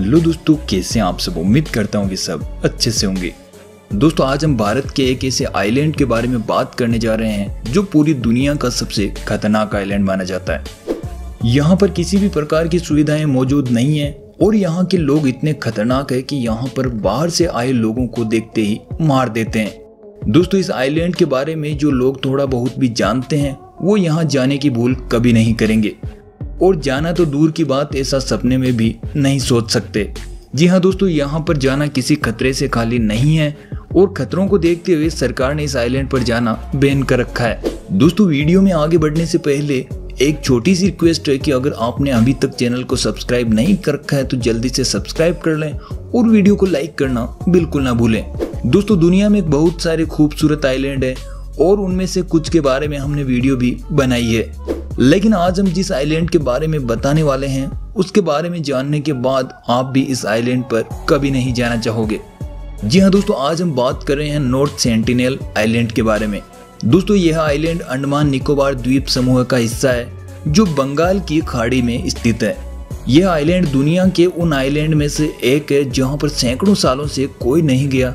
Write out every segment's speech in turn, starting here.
Hello दोस्तों, कैसे हैं आप सब। उम्मीद करता हूँ कि सब अच्छे से होंगे। दोस्तों, आज हम भारत के एक ऐसे आइलैंड के बारे में बात करने जा रहे हैं जो पूरी दुनिया का सबसे खतरनाक आइलैंड माना जाता है। यहाँ पर किसी भी प्रकार की सुविधाएं मौजूद नहीं है और यहाँ के लोग इतने खतरनाक है कि यहाँ पर बाहर से आए लोगों को देखते ही मार देते हैं। दोस्तों, इस आइलैंड के बारे में जो लोग थोड़ा बहुत भी जानते हैं वो यहाँ जाने की भूल कभी नहीं करेंगे और जाना तो दूर की बात, ऐसा सपने में भी नहीं सोच सकते। जी हाँ दोस्तों, यहाँ पर जाना किसी खतरे से खाली नहीं है और खतरों को देखते हुए सरकार ने इस आइलैंड पर जाना बैन कर रखा है। दोस्तों, वीडियो में आगे बढ़ने से पहले एक छोटी सी रिक्वेस्ट है कि अगर आपने अभी तक चैनल को सब्सक्राइब नहीं कर रखा है तो जल्दी से सब्सक्राइब कर लें और वीडियो को लाइक करना बिल्कुल ना भूलें। दोस्तों, दुनिया में बहुत सारे खूबसूरत आइलैंड है और उनमें से कुछ के बारे में हमने वीडियो भी बनाई है, लेकिन आज हम जिस आइलैंड के बारे में बताने वाले हैं उसके बारे में जानने के बाद आप भी इस आइलैंड पर कभी नहीं जाना चाहोगे। जी हाँ दोस्तों, आज हम बात कर रहे हैं नॉर्थ सेंटिनेल आइलैंड के बारे में। दोस्तों, यह आइलैंड अंडमान निकोबार द्वीप समूह का हिस्सा है जो बंगाल की खाड़ी में स्थित है। यह आइलैंड दुनिया के उन आइलैंड में से एक है जहाँ पर सैकड़ों सालों से कोई नहीं गया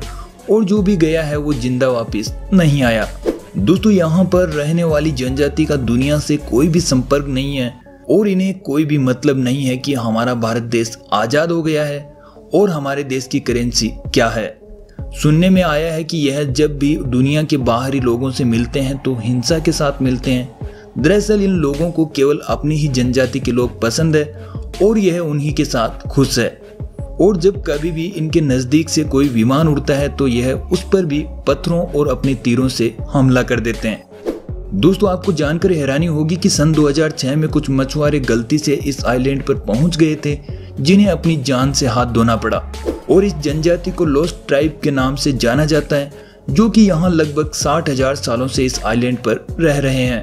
और जो भी गया है वो जिंदा वापस नहीं आया। दोस्तों, यहाँ पर रहने वाली जनजाति का दुनिया से कोई भी संपर्क नहीं है और इन्हें कोई भी मतलब नहीं है कि हमारा भारत देश आजाद हो गया है और हमारे देश की करेंसी क्या है। सुनने में आया है कि यह जब भी दुनिया के बाहरी लोगों से मिलते हैं तो हिंसा के साथ मिलते हैं। दरअसल इन लोगों को केवल अपनी ही जनजाति के लोग पसंद है और यह उन्हीं के साथ खुश है और जब कभी भी इनके नजदीक से कोई विमान उड़ता है तो यह उस पर भी पत्थरों और अपने तीरों से हमला कर देते हैं। दोस्तों, आपको जानकर हैरानी होगी कि सन 2006 में कुछ मछुआरे गलती से इस आइलैंड पर पहुंच गए थे जिन्हें अपनी जान से हाथ धोना पड़ा और इस जनजाति को लोस्ट ट्राइब के नाम से जाना जाता है जो कि यहाँ लगभग 60,000 सालों से इस आइलैंड पर रह रहे हैं।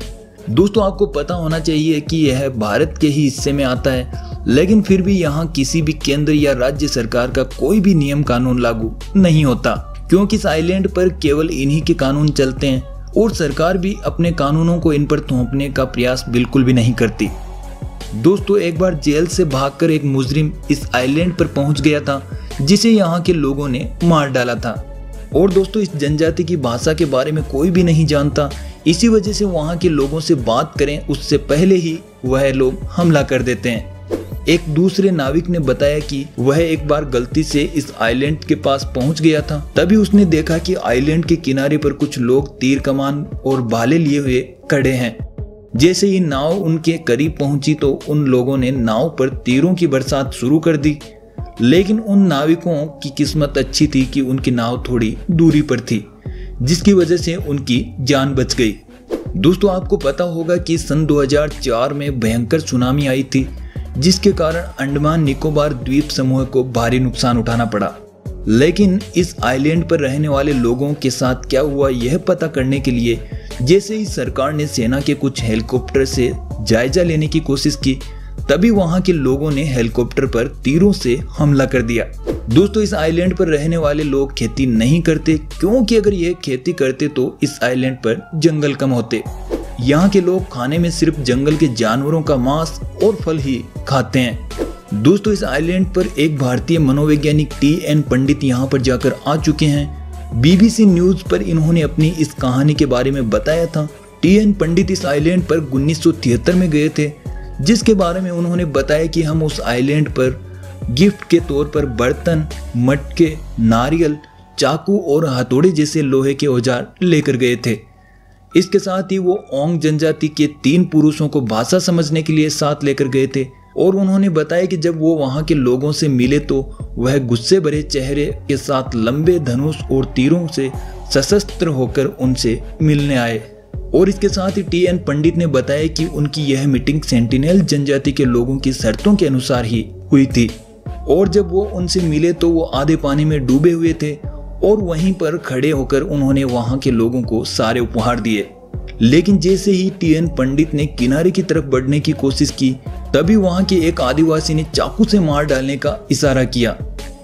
दोस्तों, आपको पता होना चाहिए कि यह भारत के ही हिस्से में आता है, लेकिन फिर भी यहाँ किसी भी केंद्र या राज्य सरकार का कोई भी नियम कानून लागू नहीं होता क्योंकि इस आइलैंड पर केवल इन्हीं के कानून चलते हैं और सरकार भी अपने कानूनों को इन पर थोपने का प्रयास बिल्कुल भी नहीं करती। दोस्तों, एक बार जेल से भागकर एक मुजरिम इस आइलैंड पर पहुंच गया था जिसे यहाँ के लोगों ने मार डाला था और दोस्तों, इस जनजाति की भाषा के बारे में कोई भी नहीं जानता। इसी वजह से वहाँ के लोगों से बात करें उससे पहले ही वह लोग हमला कर देते हैं। एक दूसरे नाविक ने बताया कि वह एक बार गलती से इस आइलैंड के पास पहुंच गया था। तभी उसने देखा कि आइलैंड के किनारे पर कुछ लोग तीर कमान और भाले लिए हुए खड़े हैं। जैसे ही नाव उनके करीब पहुंची तो उन लोगों ने नाव पर तीरों की बरसात शुरू कर दी, लेकिन उन नाविकों की किस्मत अच्छी थी कि उनकी नाव थोड़ी दूरी पर थी जिसकी वजह से उनकी जान बच गई। दोस्तों, आपको पता होगा कि सन 2004 में भयंकर सुनामी आई थी जिसके कारण अंडमान निकोबार द्वीप समूह को भारी नुकसान उठाना पड़ा। लेकिन इस आइलैंड पर रहने वाले लोगों के साथ क्या हुआ यह पता करने के लिए जैसे ही सरकार ने सेना के कुछ हेलीकॉप्टर से जायजा लेने की कोशिश की, तभी वहां के लोगों ने हेलीकॉप्टर पर तीरों से हमला कर दिया। दोस्तों, इस आइलैंड पर रहने वाले लोग खेती नहीं करते क्योंकि अगर ये खेती करते तो इस आइलैंड पर जंगल कम होते। यहाँ के लोग खाने में सिर्फ जंगल के जानवरों का मांस और फल ही खाते हैं। दोस्तों, इस आइलैंड पर एक भारतीय मनोवैज्ञानिक TN पंडित यहाँ पर जाकर आ चुके हैं। BBC न्यूज पर इन्होंने अपनी इस कहानी के बारे में बताया था टी.एन. पंडित इस आइलैंड पर 1973 में गए थे, जिसके बारे में उन्होंने बताया कि हम उस आइलैंड पर गिफ्ट के तौर पर बर्तन, मटके, नारियल, चाकू और हथौड़े जैसे लोहे के औजार लेकर गए थे। इसके साथ ही वो ओंग जनजाति के 3 पुरुषों को भाषा समझने के लिए साथ लेकर गए थे और उन्होंने बताया कि जब वो वहां के लोगों से मिले तो वह गुस्से भरे चेहरे के साथ लंबे धनुष और तीरों से सशस्त्र होकर उनसे मिलने आए। और इसके साथ ही टी.एन. पंडित ने बताया कि उनकी यह मीटिंग सेंटिनेल जनजाति के लोगों की शर्तों के अनुसार ही हुई थी और जब वो उनसे मिले तो वो आधे पानी में डूबे हुए थे और वहीं पर खड़े होकर उन्होंने वहां के लोगों को सारे उपहार दिए। लेकिन जैसे ही टी.एन. पंडित ने किनारे की तरफ बढ़ने की कोशिश की, तभी वहां के एक आदिवासी ने चाकू से मार डालने का इशारा किया,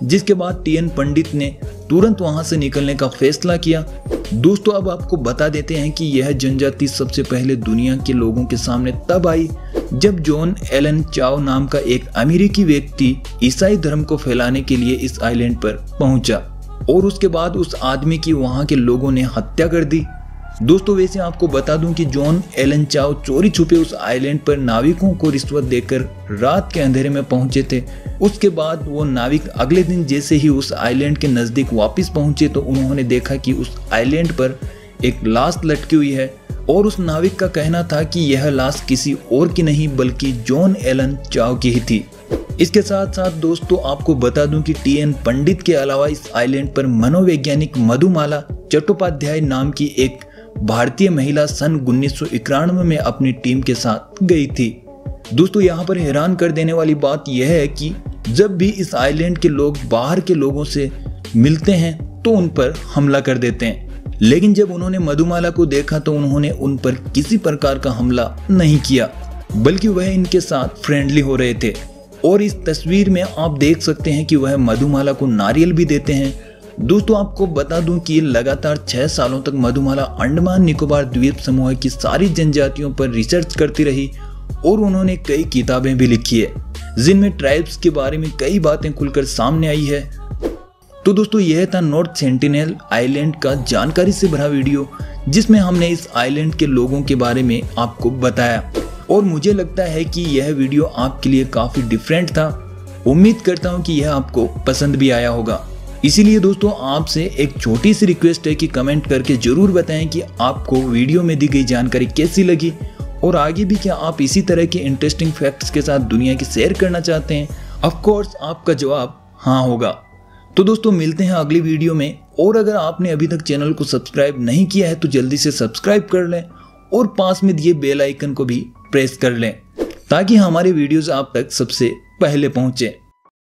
जिसके बाद टी.एन. पंडित ने तुरंत वहां से निकलने का फैसला किया। दोस्तों, अब आपको बता देते हैं कि यह जनजाति सबसे पहले दुनिया के लोगों के सामने तब आई जब जॉन एलन चाओ नाम का एक अमेरिकी व्यक्ति ईसाई धर्म को फैलाने के लिए इस आइलैंड पर पहुंचा और उसके बाद उस आदमी की वहां के लोगों ने हत्या कर दी। दोस्तों, वैसे आपको बता दूं कि जॉन एलन चाओ चोरी छुपे उस आइलैंड पर नाविकों को रिश्वत देकर रात के अंधेरे में पहुंचे थे। उसके बाद वो नाविक अगले दिन जैसे ही उस आइलैंड के नजदीक वापस पहुंचे तो उन्होंने देखा कि उस आइलैंड पर एक लाश लटकी हुई है और उस नाविक का कहना था कि यह लाश किसी और की नहीं बल्कि जॉन एलन चाओ की ही थी। इसके साथ साथ दोस्तों, आपको बता दूं कि टी.एन. पंडित के अलावा इस आइलैंड पर मनोवैज्ञानिक मधुमाला चट्टोपाध्याय नाम की एक भारतीय महिला सन 1991 में अपनी टीम के साथ गई थी। दोस्तों, यहाँ पर हैरान कर देने वाली बात यह है कि जब भी इस आइलैंड के लोग बाहर के लोगों से मिलते हैं तो उन पर हमला कर देते हैं, लेकिन जब उन्होंने मधुमाला को देखा तो उन्होंने उन पर किसी प्रकार का हमला नहीं किया, बल्कि वह इनके साथ फ्रेंडली हो रहे थे। और इस तस्वीर में आप देख सकते हैं कि वह मधुमाला को नारियल भी देते हैं। दोस्तों, आपको बता दूं कि लगातार 6 सालों तक मधुमाला अंडमान निकोबार द्वीप समूह की सारी जनजातियों पर रिसर्च करती रही और उन्होंने कई किताबें भी लिखी है, जिनमें ट्राइब्स के बारे में कई बातें खुलकर सामने आई है। तो दोस्तों, यह था नॉर्थ सेंटिनेल आइलैंड का जानकारी से भरा वीडियो, जिसमें हमने इस आइलैंड के लोगों के बारे में आपको बताया और मुझे लगता है कि यह वीडियो आपके लिए काफी डिफरेंट था। उम्मीद करता हूं कि यह आपको पसंद भी आया होगा। इसीलिए दोस्तों, आपसे एक छोटी सी रिक्वेस्ट है कि कमेंट करके जरूर बताएं कि आपको वीडियो में दी गई जानकारी कैसी लगी और आगे भी क्या आप इसी तरह के इंटरेस्टिंग फैक्ट्स के साथ दुनिया की शेयर करना चाहते हैं। ऑफ कोर्स आपका जवाब हाँ होगा। तो दोस्तों, मिलते हैं अगली वीडियो में और अगर आपने अभी तक चैनल को सब्सक्राइब नहीं किया है तो जल्दी से सब्सक्राइब कर लें और पास में दिए बेल आइकन को भी प्रेस कर लें ताकि हमारे वीडियोस आप तक सबसे पहले पहुंचे।